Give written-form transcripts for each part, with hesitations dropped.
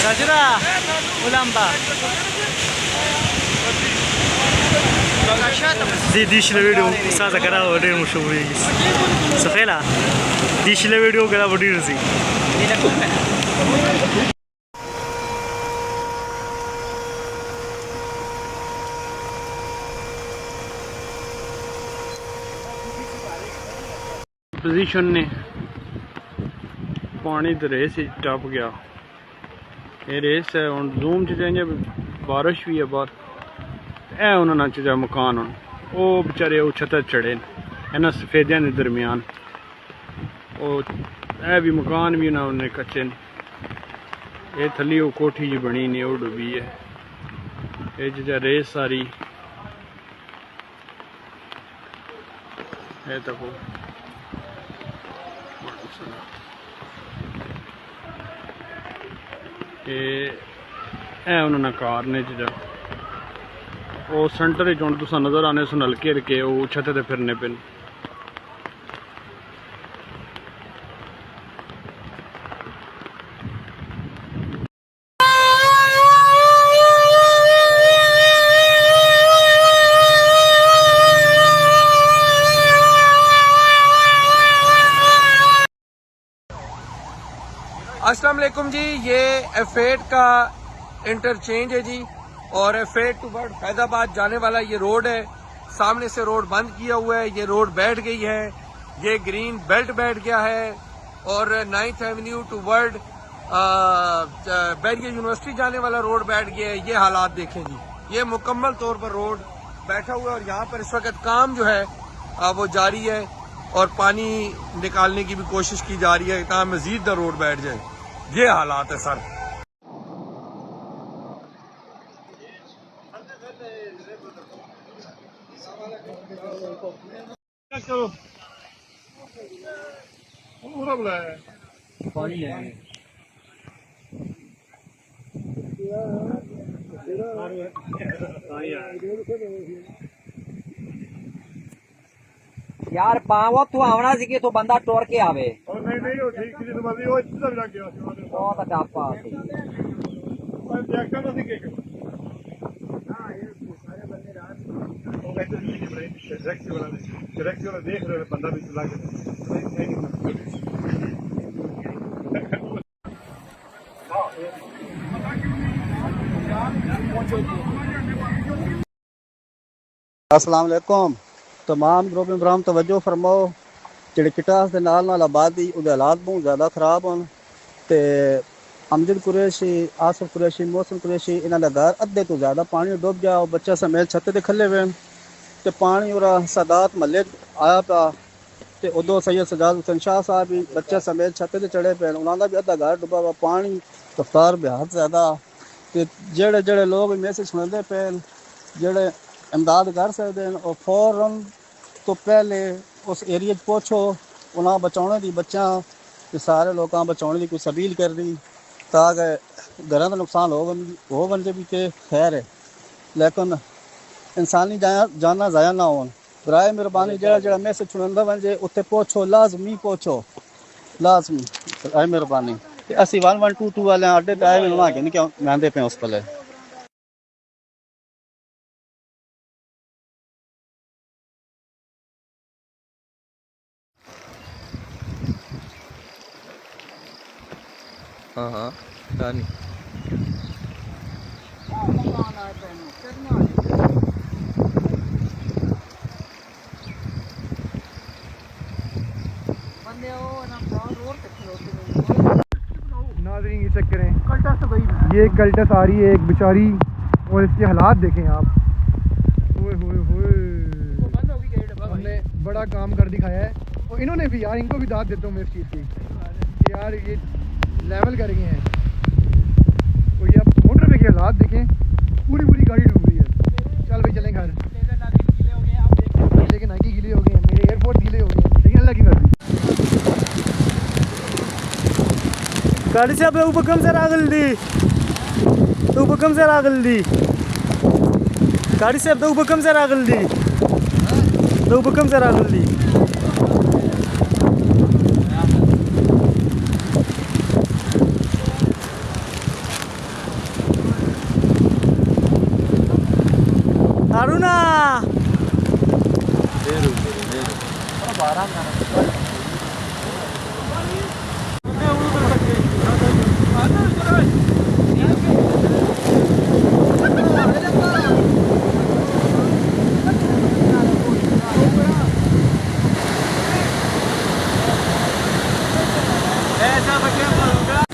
Gajra, ulamba. زي ديش الفيديو استاذ كرا ودير مشهوري سخيلا ديش الفيديو كرا ودير زي पोजीशन ने पानी तो रेस टप गया ये रेस है हम जूम च जाइए बारिश भी है बाहर ए उन्होंने चीज़ा मकान वो बेचारे वो छत चढ़े इन्होंने सफेदिया के दरमियान वो ए भी मकान भी उन्होंने कच्चे ये थली वो कोठी जी बनी नहीं वो डुबी है ये चीज़ा रेस सारी है तो ये उन्होंने कार ने चीज़ा वो सेंटर ही तुसा नज़र आने सुन हल्के हल्के वो छत ते फिरने पे अस्सलाम वालेकुम जी। ये F8 का इंटरचेंज है जी और F8 टू वर्ड फैजाबाद जाने वाला ये रोड है। सामने से रोड बंद किया हुआ है, ये रोड बैठ गई है, ये ग्रीन बेल्ट बैठ गया है और 9th avenue towards barrier university जाने वाला रोड बैठ गया है। ये हालात देखें जी, ये मुकम्मल तौर पर रोड बैठा हुआ है और यहाँ पर इस वक्त काम जो है वो जारी है और पानी निकालने की भी कोशिश की जा रही है ताकि मजीद द रोड बैठ जाए। ये हालात है सर। चलो पूरा बुलाया पानी है यार पावो तू आवना सी के तो बंदा टोर के आवे और नहीं वो ठीक थी तुम्हारी वो इतना भी लग गया बहुत डापा और देखता तो ठीक है हां ये सारे बंदे रात वो कहते हैं कि भाई डायरेक्ट वाला देख रहे बंदा भी चला के अस्सलाम वालेकुम तमाम ग्रुप इमरान तवज्जो फरमाओ जेह्ड़े चिटास दे नाल आबादी उहदे हालात बहुत ज़्यादा खराब होन ते अमजद कुरैशी आसिफ कुरैशी मोहसिन कुरैशी इन्हां दा घर अद्धे तो ज़्यादा पानी डुब गया और बच्चा समेत छत ते खल्ले हुए ते पानी और सादात महल्ले आया पा ते उदो सैयद सजाद हुसैन शाह साहब भी बच्चे समेत छत ते चढ़े पे उन्हां दा भी अद्धा घर डुबा हुआ पानी रफ्तार बेहद ज़्यादा ते जेह्ड़े जेह्ड़े लोग मैसेज सुनदे पे जेह्ड़े इमदाद कर सकते हैं और फौरन तो पहले उस एरिया पहुँचो उन्हें बचाने की बच्चा सारे लोगों बचाने की कोई सबील कर दी ताकि घर का नुकसान हो बन भी तो खैर है लेकिन इंसानी जाना ज़ाया ना हो। बराए मेहरबानी जरा मैसेज सुनंदा वजे उत्थे पहुँचो लाजमी पहुँचो लाजमी बराए मेहरबानी। असी 1122 वाले अड्डे पे आए वहाँ नहीं क्या आते पे उस पले हाँ हाँ रानी नाज़रीन ये चेक करें ये कल्टस आ रही है एक बेचारी और इसके हालात देखें आप। ओए होए होए हमने बड़ा काम कर दिखाया है और इन्होंने भी यार इनको भी दाद देता हूँ मैं इस चीज़ की यार ये लेवल कर गए हैं। तो ये अब मोटर पे के हालात देखें पूरी गाड़ी डूब रही है। चल भाई चलें घर लेकिन नाइकी गीले हो गए हैं मेरे एयरपोर्ट गीले हो गए हैं लेकिन अल्लाह की मर्जी। गाड़ी से ऊपर कम से रागल दी ऊपर कम से रागल दी गाड़ी से ऊपर कम से रागल दी ऊपर कम से रागल दी मारू ना ऐसा बच्चा करूंगा।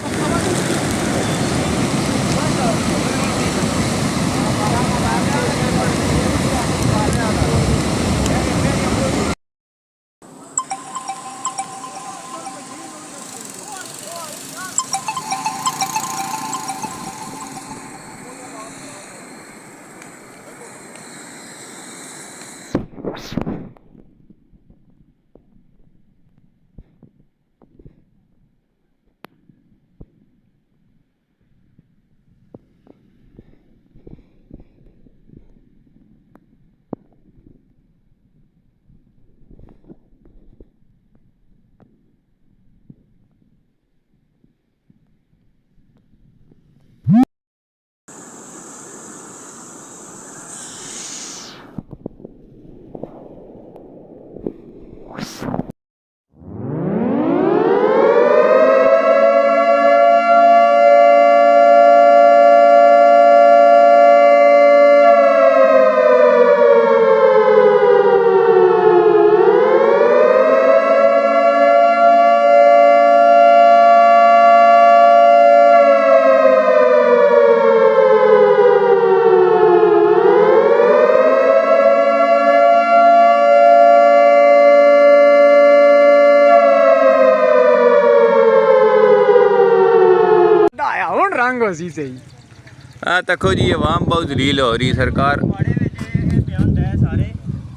रंग हो सी सही तको जी आवाम बहुत जलील हो रही सरकार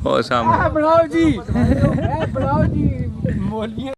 और सामने बनाओ जी बनाओ जी मोलियां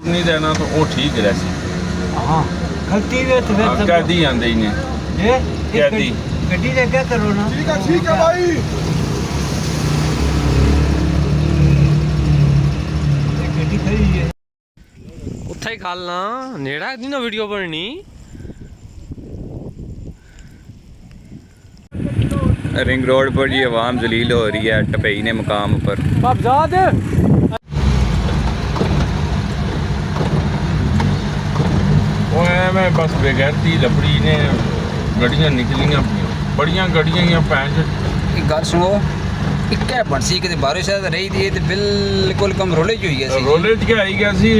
नहीं देना तो वो ठीक रहसी हां गलती वे तो फिर कैदी आंदे ही ने ये कैदी गड्डी ले क्या करो ना ठीक है भाई गड्डी खड़ी है ਉੱਥੇ ਹੀ ਖਾਲਣਾ ਨੇੜਾ ਦੀ ਨਾ ਵੀਡੀਓ ਬਣਨੀ रिंग रोड पर जी आवाम जलील हो रही है टपई ने मुकाम पर बाबजाद वो मैं बस बेगैरती लपड़ी ने गड्डियां निकलियां बड़ियां गड्डियां पैंच एक गल सुनो इक्के बंसी किते बारिश रही थी ते बिल्कुल कम रोले च होई गया सी रोले च आई गया सी